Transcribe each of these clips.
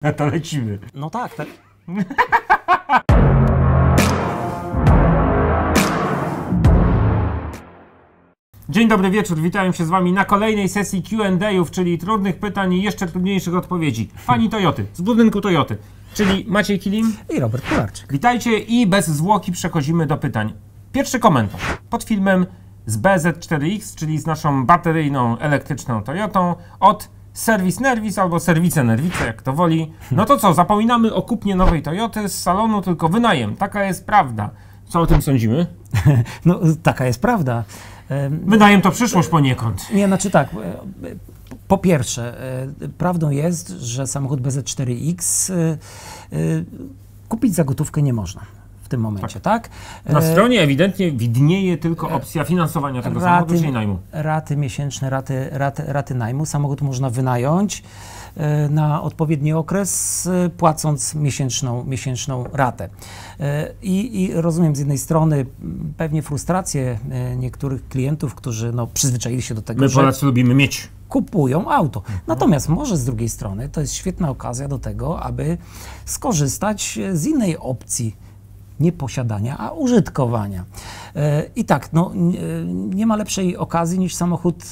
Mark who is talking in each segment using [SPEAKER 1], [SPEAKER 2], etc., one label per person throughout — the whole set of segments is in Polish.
[SPEAKER 1] No to lecimy.
[SPEAKER 2] No tak, tak.
[SPEAKER 1] Dzień dobry wieczór, witam się z Wami na kolejnej sesji Q&A'ów, czyli trudnych pytań i jeszcze trudniejszych odpowiedzi. Fani Toyoty, z budynku Toyoty, czyli Maciej Kilim
[SPEAKER 2] I Robert Kularczyk.
[SPEAKER 1] Witajcie i bez zwłoki przechodzimy do pytań. Pierwszy komentarz pod filmem z BZ4X, czyli z naszą bateryjną elektryczną Toyotą od Serwis Nerwis albo Serwice Nerwice, jak to woli. No to co, zapominamy o kupnie nowej Toyoty z salonu, tylko wynajem. Taka jest prawda. Co o tym sądzimy?
[SPEAKER 2] No taka jest prawda.
[SPEAKER 1] Wynajem to przyszłość poniekąd.
[SPEAKER 2] Nie, znaczy tak, po pierwsze, prawdą jest, że samochód BZ4X kupić za gotówkę nie można w tym momencie, tak?
[SPEAKER 1] Na stronie ewidentnie widnieje tylko opcja finansowania tego samochodu, czyli najmu.
[SPEAKER 2] Raty miesięczne, raty najmu. Samochód można wynająć na odpowiedni okres, płacąc miesięczną ratę. I rozumiem z jednej strony pewnie frustrację niektórych klientów, którzy przyzwyczaili się do tego,
[SPEAKER 1] My Polacy lubimy mieć.
[SPEAKER 2] Kupują auto. Natomiast może z drugiej strony to jest świetna okazja do tego, aby skorzystać z innej opcji nie posiadania, a użytkowania. I tak, nie ma lepszej okazji niż samochód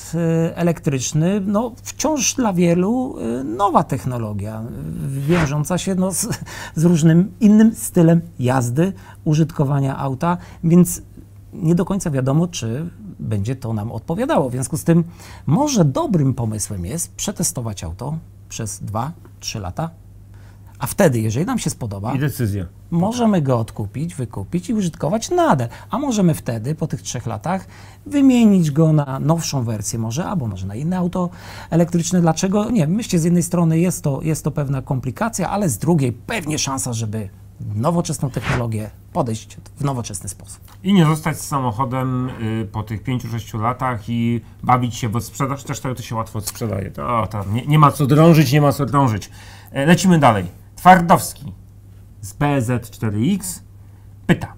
[SPEAKER 2] elektryczny. Wciąż dla wielu nowa technologia, wiążąca się z różnym innym stylem jazdy, użytkowania auta, więc nie do końca wiadomo, czy będzie to nam odpowiadało. W związku z tym może dobrym pomysłem jest przetestować auto przez 2-3 lata, a wtedy, jeżeli nam się spodoba,
[SPEAKER 1] i decyzja.
[SPEAKER 2] Możemy go odkupić, wykupić i użytkować nadal. A możemy wtedy, po tych 3 latach, wymienić go na nowszą wersję albo może na inne auto elektryczne. Dlaczego? Nie, myślę, z jednej strony jest to pewna komplikacja, ale z drugiej pewnie szansa, żeby nowoczesną technologię podejść w nowoczesny sposób.
[SPEAKER 1] I nie zostać z samochodem po tych 5-6 latach i bawić się, bo sprzedaż też to się łatwo sprzedaje. Nie ma co drążyć, Lecimy dalej. Twardowski z BZ4X pyta,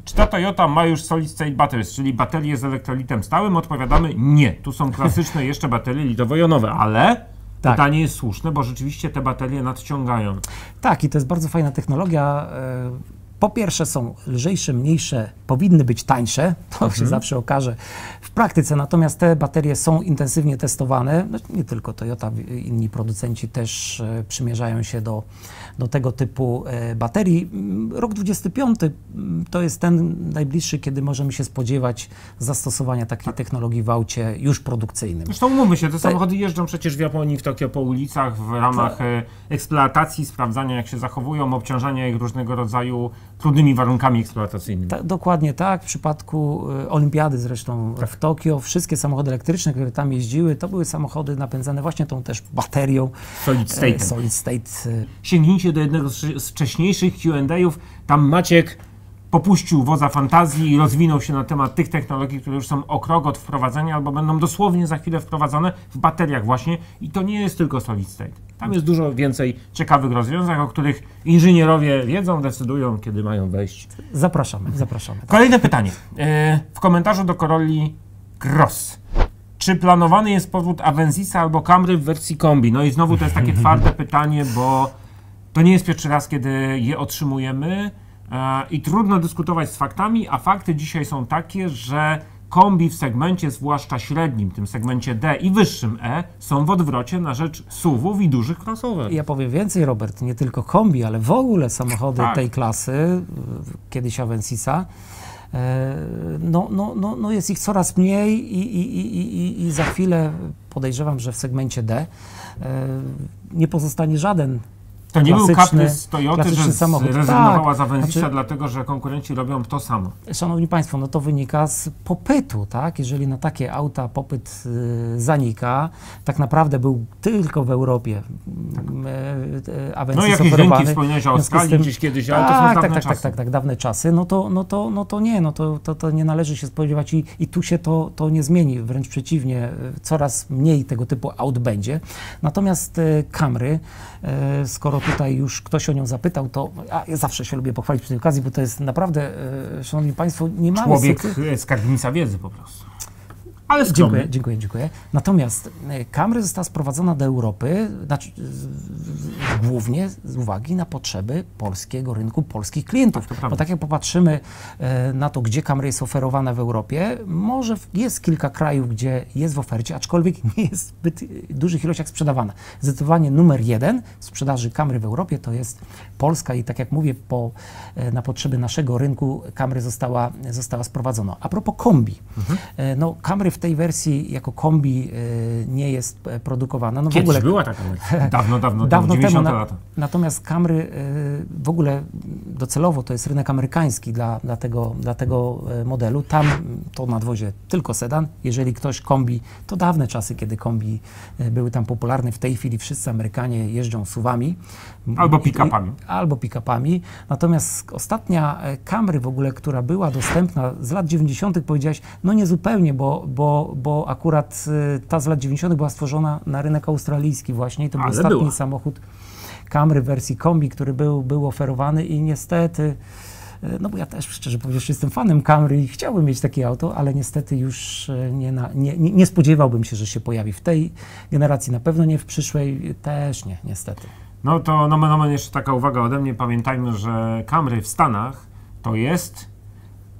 [SPEAKER 1] czy ta Toyota ma już Solid State Batteries, czyli baterie z elektrolitem stałym? Odpowiadamy nie. Tu są klasyczne jeszcze baterie litowo-jonowe, ale pytanie jest słuszne, bo rzeczywiście te baterie nadciągają.
[SPEAKER 2] Tak, i to jest bardzo fajna technologia. Po pierwsze są lżejsze, mniejsze, powinny być tańsze, to się zawsze okaże w praktyce, natomiast te baterie są intensywnie testowane, nie tylko Toyota, inni producenci też przymierzają się do tego typu baterii. Rok 25 to jest ten najbliższy, kiedy możemy się spodziewać zastosowania takiej technologii w aucie już produkcyjnym.
[SPEAKER 1] Zresztą umówmy się, te samochody jeżdżą przecież w Japonii, w Tokio po ulicach w ramach eksploatacji, sprawdzania jak się zachowują, obciążania ich różnego rodzaju trudnymi warunkami eksploatacyjnymi.
[SPEAKER 2] Dokładnie tak. W przypadku olimpiady zresztą w Tokio wszystkie samochody elektryczne, które tam jeździły, to były samochody napędzane właśnie tą też baterią Solid State.
[SPEAKER 1] Sięgnijcie do jednego z wcześniejszych Q&A'ów. Tam Maciek popuścił wodza fantazji i rozwinął się na temat tych technologii, które już są o krok od wprowadzenia albo będą dosłownie za chwilę wprowadzone w bateriach właśnie. I to nie jest tylko Solid State. Tam jest dużo więcej ciekawych rozwiązań, o których inżynierowie wiedzą, decydują, kiedy mają wejść.
[SPEAKER 2] Zapraszamy.
[SPEAKER 1] Kolejne pytanie. W komentarzu do Corolli Cross. Czy planowany jest powrót Avenzisa albo Camry w wersji kombi? No i znowu to jest takie twarde pytanie, bo to nie jest pierwszy raz, kiedy je otrzymujemy i trudno dyskutować z faktami, a fakty dzisiaj są takie, że kombi w segmencie, zwłaszcza średnim, tym segmencie D i wyższym E, są w odwrocie na rzecz SUV-ów i dużych crossoverów.
[SPEAKER 2] Ja powiem więcej, Robert, nie tylko kombi, ale w ogóle samochody tej klasy, kiedyś Avenzisa, jest ich coraz mniej i za chwilę podejrzewam, że w segmencie D nie pozostanie żaden.
[SPEAKER 1] To nie był kaprys Toyoty, że zrezygnowała z Avenzisa,
[SPEAKER 2] znaczy,
[SPEAKER 1] dlatego że konkurenci robią to samo.
[SPEAKER 2] Szanowni Państwo, to wynika z popytu, tak? Jeżeli na takie auta popyt zanika, tak naprawdę był tylko w Europie Avensis
[SPEAKER 1] jakieś
[SPEAKER 2] oferowany.
[SPEAKER 1] rynki wspomniałeś o skali gdzieś kiedyś, ale to są dawne czasy.
[SPEAKER 2] Tak, dawne czasy. To nie należy się spodziewać i tu się to nie zmieni, wręcz przeciwnie, coraz mniej tego typu aut będzie. Natomiast Camry, skoro tutaj już ktoś o nią zapytał, to ja zawsze się lubię pochwalić przy tej okazji, bo to jest naprawdę, szanowni Państwo, nie mały
[SPEAKER 1] człowiek skarbnica wiedzy po prostu. Ale skromny.
[SPEAKER 2] Dziękuję. Natomiast Camry została sprowadzona do Europy głównie z uwagi na potrzeby polskiego rynku, polskich klientów. Bo tak jak popatrzymy na to, gdzie Camry jest oferowana w Europie, może jest kilka krajów, gdzie jest w ofercie, aczkolwiek nie jest w zbyt dużych ilościach sprzedawana. Zdecydowanie numer 1 w sprzedaży Camry w Europie to jest Polska i tak jak mówię, na potrzeby naszego rynku Camry została sprowadzona. A propos kombi, no Camry w tej wersji jako kombi nie jest produkowana. No,
[SPEAKER 1] Kiedyś
[SPEAKER 2] w ogóle
[SPEAKER 1] była taka wersja. Dawno temu,
[SPEAKER 2] Natomiast Camry w ogóle docelowo to jest rynek amerykański dla tego modelu. Tam to nadwozie tylko sedan. Jeżeli ktoś kombi, to dawne czasy, kiedy kombi były tam popularne. W tej chwili wszyscy Amerykanie jeżdżą SUV-ami.
[SPEAKER 1] Albo pick-upami.
[SPEAKER 2] Natomiast ostatnia Camry w ogóle, która była dostępna z lat 90. powiedziałaś, no niezupełnie, bo akurat ta z lat 90. była stworzona na rynek australijski właśnie i to był ostatni samochód Camry w wersji kombi, który był oferowany i niestety, no bo ja też szczerze powiedziawszy jestem fanem Camry i chciałbym mieć takie auto, ale niestety już nie spodziewałbym się, że się pojawi w tej generacji, na pewno nie w przyszłej, też nie, niestety.
[SPEAKER 1] No to nomen jeszcze taka uwaga ode mnie, pamiętajmy, że Camry w Stanach to jest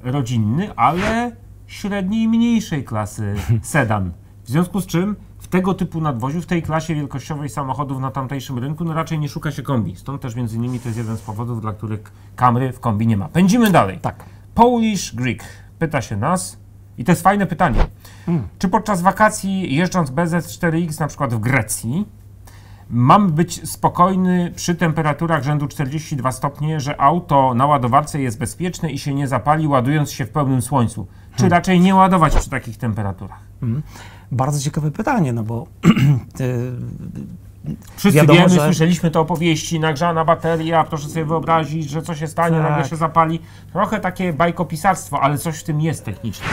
[SPEAKER 1] rodzinny, ale średniej i mniejszej klasy sedan. W związku z czym w tego typu nadwoziu, w tej klasie wielkościowej samochodów na tamtejszym rynku, no raczej nie szuka się kombi. Stąd też między innymi to jest jeden z powodów, dla których Camry w kombi nie ma. Pędzimy dalej.
[SPEAKER 2] Tak.
[SPEAKER 1] Polish Greek pyta się nas, i to jest fajne pytanie, czy podczas wakacji jeżdżąc BZ4X na przykład w Grecji, mam być spokojny przy temperaturach rzędu 42 stopnie, że auto na ładowarce jest bezpieczne i się nie zapali, ładując się w pełnym słońcu? Czy raczej nie ładować przy takich temperaturach?
[SPEAKER 2] Bardzo ciekawe pytanie, no bo
[SPEAKER 1] wszyscy wiemy, słyszeliśmy te opowieści, nagrzana bateria, proszę sobie wyobrazić, że co się stanie, nagle się zapali. Trochę takie bajkopisarstwo, ale coś w tym jest technicznie.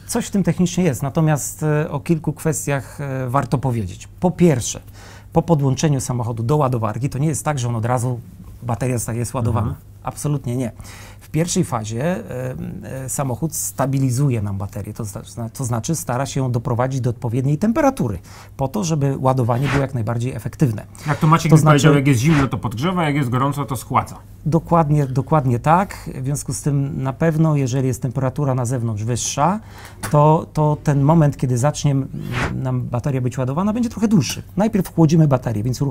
[SPEAKER 2] Coś w tym technicznie jest, natomiast o kilku kwestiach warto powiedzieć. Po pierwsze, po podłączeniu samochodu do ładowarki, to nie jest tak, że on od razu, bateria jest ładowana. Absolutnie nie. W pierwszej fazie samochód stabilizuje nam baterię, to znaczy stara się ją doprowadzić do odpowiedniej temperatury, po to, żeby ładowanie było jak najbardziej efektywne.
[SPEAKER 1] Jak to Maciek powiedział, jak jest zimno, to podgrzewa, jak jest gorąco, to schładza.
[SPEAKER 2] Dokładnie tak. W związku z tym na pewno, jeżeli jest temperatura na zewnątrz wyższa, to ten moment, kiedy zacznie nam bateria być ładowana, będzie trochę dłuższy. Najpierw chłodzimy baterię, więc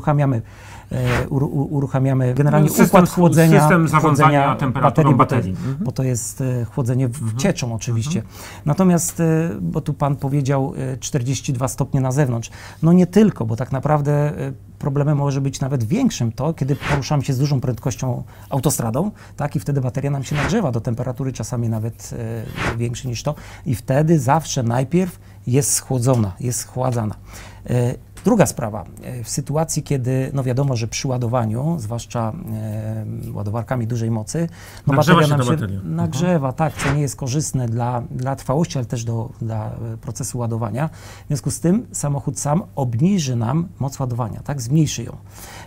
[SPEAKER 2] uruchamiamy generalnie układ chłodzenia.
[SPEAKER 1] System zarządzania temperaturą baterii.
[SPEAKER 2] Bo to jest chłodzenie cieczą oczywiście. Natomiast, bo tu pan powiedział 42 stopnie na zewnątrz. No nie tylko, bo tak naprawdę problemem może być nawet większym to, kiedy poruszamy się z dużą prędkością autostradą, tak, i wtedy bateria nam się nagrzewa do temperatury czasami nawet większej niż to i wtedy zawsze najpierw jest schładzana. Druga sprawa, w sytuacji, kiedy no wiadomo, że przy ładowaniu, zwłaszcza ładowarkami dużej mocy, no bateria nam się nagrzewa, tak, co nie jest korzystne dla trwałości, ale też dla procesu ładowania. W związku z tym samochód sam obniży nam moc ładowania, tak, zmniejszy ją.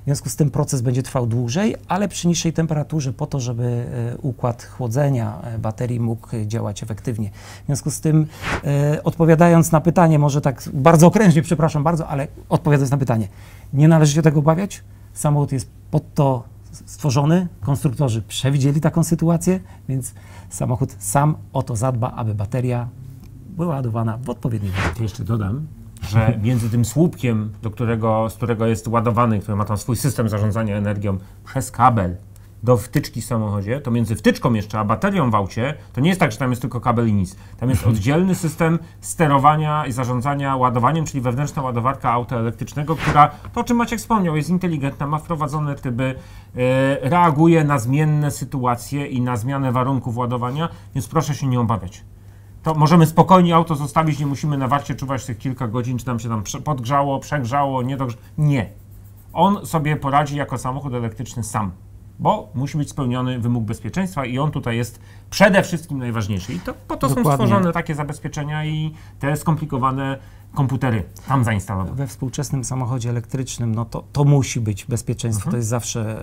[SPEAKER 2] W związku z tym proces będzie trwał dłużej, ale przy niższej temperaturze po to, żeby układ chłodzenia baterii mógł działać efektywnie. W związku z tym odpowiadając na pytanie, może tak bardzo okrężnie, przepraszam bardzo, ale odpowiadając na pytanie, nie należy się tego obawiać. Samochód jest pod to stworzony, konstruktorzy przewidzieli taką sytuację, więc samochód sam o to zadba, aby bateria była ładowana w odpowiednim momencie.
[SPEAKER 1] Jeszcze dodam, że między tym słupkiem, z którego jest ładowany, który ma tam swój system zarządzania energią przez kabel do wtyczki w samochodzie, to między wtyczką jeszcze a baterią w aucie, to nie jest tak, że tam jest tylko kabel i nic. Tam jest oddzielny system sterowania i zarządzania ładowaniem, czyli wewnętrzna ładowarka auta elektrycznego, która, to o czym Maciek wspomniał, jest inteligentna, ma wprowadzone tryby, reaguje na zmienne sytuacje i na zmianę warunków ładowania, więc proszę się nie obawiać. To możemy spokojnie auto zostawić, nie musimy na warcie czuwać tych kilka godzin, czy nam się tam podgrzało, przegrzało, nie. On sobie poradzi jako samochód elektryczny sam, bo musi być spełniony wymóg bezpieczeństwa i on tutaj jest przede wszystkim najważniejszy. I to po to są stworzone takie zabezpieczenia i te skomplikowane komputery tam zainstalowane.
[SPEAKER 2] We współczesnym samochodzie elektrycznym, no to musi być bezpieczeństwo, to jest zawsze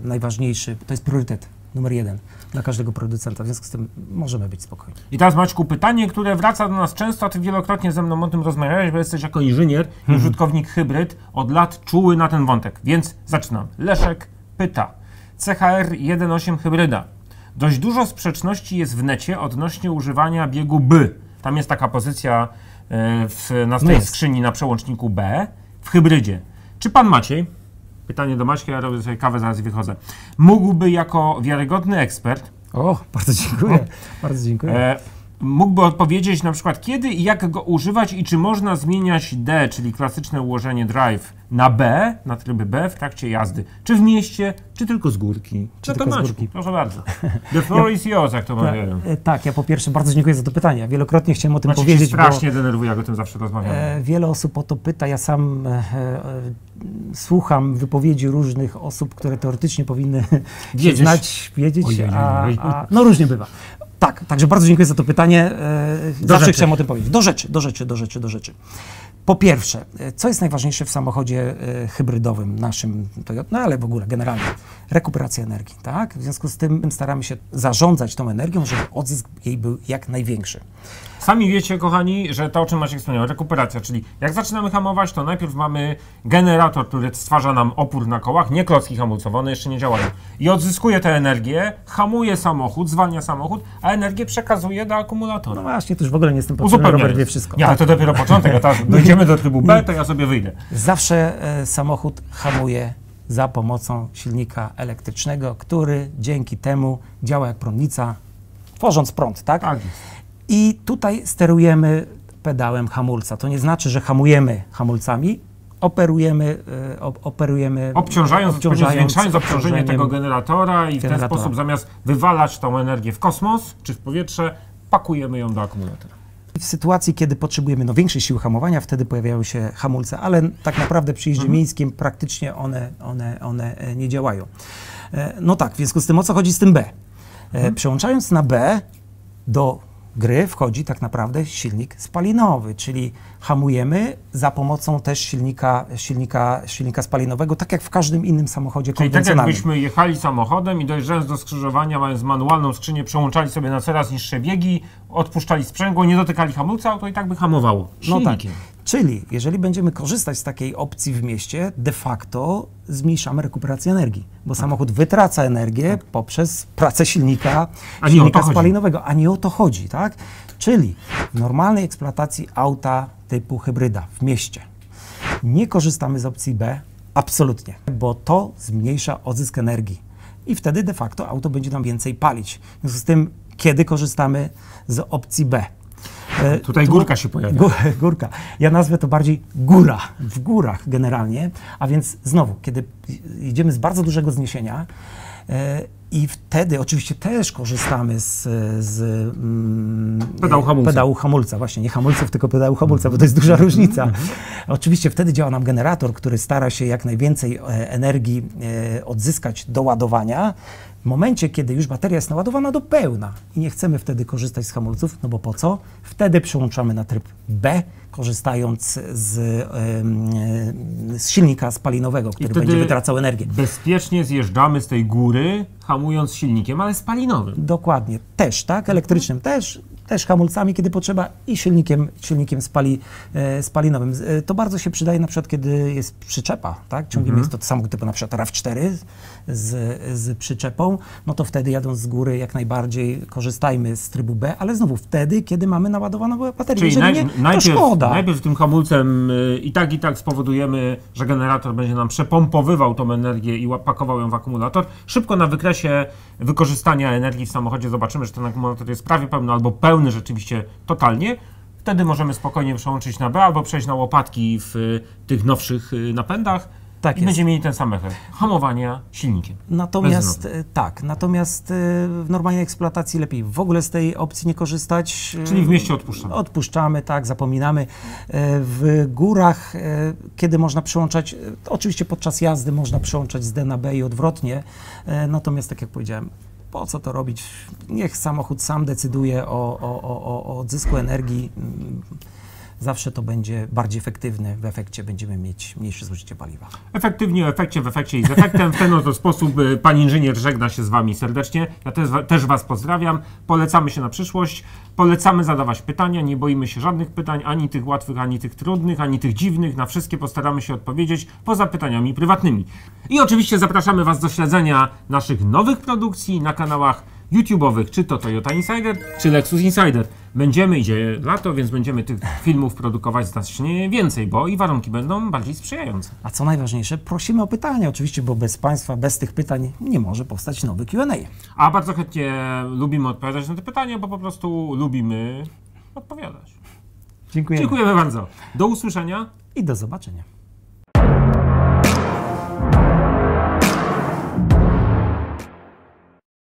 [SPEAKER 2] najważniejszy, to jest priorytet numer 1 dla każdego producenta, w związku z tym możemy być spokojni.
[SPEAKER 1] I teraz, Maćku, pytanie, które wraca do nas często, a ty wielokrotnie ze mną o tym rozmawiałeś, bo jesteś jako inżynier i użytkownik hybryd od lat czuły na ten wątek, więc zaczynam. Leszek pyta, CHR 1.8 hybryda. Dość dużo sprzeczności jest w necie odnośnie używania biegu B. Tam jest taka pozycja na tej skrzyni na przełączniku B w hybrydzie. Czy pan Maciej, pytanie do Maćka, ja robię sobie kawę, zaraz wychodzę, mógłby jako wiarygodny ekspert
[SPEAKER 2] Bardzo dziękuję. Bardzo dziękuję.
[SPEAKER 1] Mógłby odpowiedzieć na przykład kiedy i jak go używać i czy można zmieniać D, czyli klasyczne ułożenie drive, na B, na tryby B w trakcie jazdy. Czy w mieście, czy tylko z górki?
[SPEAKER 2] Czy tylko z górki?
[SPEAKER 1] Proszę bardzo. The floor is yours, jak to mawiają.
[SPEAKER 2] Tak, ja po pierwsze bardzo dziękuję za to pytanie. Ja wielokrotnie chciałem o tym
[SPEAKER 1] Maciej
[SPEAKER 2] powiedzieć.
[SPEAKER 1] się strasznie denerwuje, jak o tym zawsze rozmawiamy.
[SPEAKER 2] Wiele osób o to pyta. Ja sam słucham wypowiedzi różnych osób, które teoretycznie powinny wiedzieć, no różnie bywa. Tak, także bardzo dziękuję za to pytanie. Zawsze chciałem o tym powiedzieć. Do rzeczy. Po pierwsze, co jest najważniejsze w samochodzie hybrydowym naszym Toyota, no ale w ogóle generalnie, rekuperacja energii, tak? W związku z tym staramy się zarządzać tą energią, żeby odzysk jej był jak największy.
[SPEAKER 1] Sami wiecie, kochani, że to, o czym Maciek wspomniał, rekuperacja, czyli jak zaczynamy hamować, to najpierw mamy generator, który stwarza nam opór na kołach, nie klocki hamulcowe, one jeszcze nie działają. I odzyskuje tę energię, hamuje samochód, zwalnia samochód, a energię przekazuje do akumulatora.
[SPEAKER 2] No właśnie, to już w ogóle nie jestem potrzebny, Robert wie wszystko.
[SPEAKER 1] Nie, ale to dopiero początek, a teraz dojdziemy do trybu B, to ja sobie wyjdę.
[SPEAKER 2] Zawsze samochód hamuje za pomocą silnika elektrycznego, który dzięki temu działa jak prądnica, tworząc prąd, tak?
[SPEAKER 1] Tak jest.
[SPEAKER 2] I tutaj sterujemy pedałem hamulca. To nie znaczy, że hamujemy hamulcami,
[SPEAKER 1] obciążając, zwiększając obciążenie tego generatora i w ten sposób zamiast wywalać tą energię w kosmos czy w powietrze, pakujemy ją do akumulatora.
[SPEAKER 2] W sytuacji, kiedy potrzebujemy większej siły hamowania, wtedy pojawiają się hamulce, ale tak naprawdę przy jeździe miejskim praktycznie one nie działają. No tak, w związku z tym o co chodzi z tym B? Przełączając na B, do gry wchodzi tak naprawdę silnik spalinowy, czyli hamujemy za pomocą też silnika spalinowego, tak jak w każdym innym samochodzie konwencjonalnym.
[SPEAKER 1] Czyli tak jakbyśmy jechali samochodem i dojeżdżając do skrzyżowania, mając manualną skrzynię, przełączali sobie na coraz niższe biegi, odpuszczali sprzęgło, nie dotykali hamulca, auto i tak by hamowało silnikiem.
[SPEAKER 2] No tak. Czyli jeżeli będziemy korzystać z takiej opcji w mieście, de facto zmniejszamy rekuperację energii, bo samochód wytraca energię poprzez pracę silnika spalinowego, a nie o to chodzi, tak? Czyli w normalnej eksploatacji auta typu hybryda w mieście nie korzystamy z opcji B absolutnie, bo to zmniejsza odzysk energii i wtedy de facto auto będzie nam więcej palić. W związku z tym, kiedy korzystamy z opcji B?
[SPEAKER 1] Tutaj górka się pojawia.
[SPEAKER 2] Górka. Ja nazwę to bardziej góra, w górach generalnie, a więc znowu, kiedy idziemy z bardzo dużego zniesienia i wtedy oczywiście też korzystamy z pedału hamulca. Właśnie nie hamulców, tylko pedału hamulca, bo to jest duża różnica. Oczywiście wtedy działa nam generator, który stara się jak najwięcej energii odzyskać do ładowania. W momencie, kiedy już bateria jest naładowana do pełna i nie chcemy wtedy korzystać z hamulców, no bo po co? Wtedy przełączamy na tryb B, korzystając z silnika spalinowego, który będzie wytracał energię.
[SPEAKER 1] Bezpiecznie zjeżdżamy z tej góry, hamując silnikiem, ale spalinowym.
[SPEAKER 2] Dokładnie. Też, tak? Elektrycznym też hamulcami, kiedy potrzeba i silnikiem spalinowym. To bardzo się przydaje na przykład, kiedy jest przyczepa, tak? Ciągiem jest to samochód typu na przykład RAV4 z przyczepą, no to wtedy jadąc z góry jak najbardziej korzystajmy z trybu B, ale znowu wtedy, kiedy mamy naładowaną baterię.
[SPEAKER 1] Czyli
[SPEAKER 2] to szkoda.
[SPEAKER 1] Najpierw tym hamulcem i tak spowodujemy, że generator będzie nam przepompowywał tą energię i pakował ją w akumulator. Szybko na wykresie wykorzystania energii w samochodzie zobaczymy, że ten akumulator jest prawie pełny albo pełny rzeczywiście totalnie. Wtedy możemy spokojnie przełączyć na B albo przejść na łopatki w tych nowszych napędach. Tak i będziemy mieli ten sam efekt hamowania silnikiem.
[SPEAKER 2] Natomiast w normalnej eksploatacji lepiej w ogóle z tej opcji nie korzystać.
[SPEAKER 1] Czyli w mieście odpuszczamy.
[SPEAKER 2] Odpuszczamy, tak, zapominamy. W górach, kiedy można przełączać, oczywiście podczas jazdy można przełączać z D na B i odwrotnie. Natomiast tak jak powiedziałem, po co to robić? Niech samochód sam decyduje o odzysku energii. zawsze to będzie bardziej efektywne. W efekcie będziemy mieć mniejsze zużycie paliwa.
[SPEAKER 1] Efektywnie, w efekcie i z efektem. W ten oto sposób pan inżynier żegna się z Wami serdecznie. Ja też Was pozdrawiam. Polecamy się na przyszłość. Polecamy zadawać pytania. Nie boimy się żadnych pytań, ani tych łatwych, ani tych trudnych, ani tych dziwnych. Na wszystkie postaramy się odpowiedzieć, poza pytaniami prywatnymi. I oczywiście zapraszamy Was do śledzenia naszych nowych produkcji na kanałach YouTube'owych, czy to Toyota Insider, czy Lexus Insider. Idzie lato, więc będziemy tych filmów produkować znacznie więcej, bo i warunki będą bardziej sprzyjające.
[SPEAKER 2] A co najważniejsze, prosimy o pytania oczywiście, bo bez Państwa, bez tych pytań nie może powstać nowy Q&A.
[SPEAKER 1] A bardzo chętnie lubimy odpowiadać na te pytania, bo po prostu lubimy odpowiadać.
[SPEAKER 2] Dziękujemy.
[SPEAKER 1] Dziękujemy bardzo. Do usłyszenia.
[SPEAKER 2] I do zobaczenia.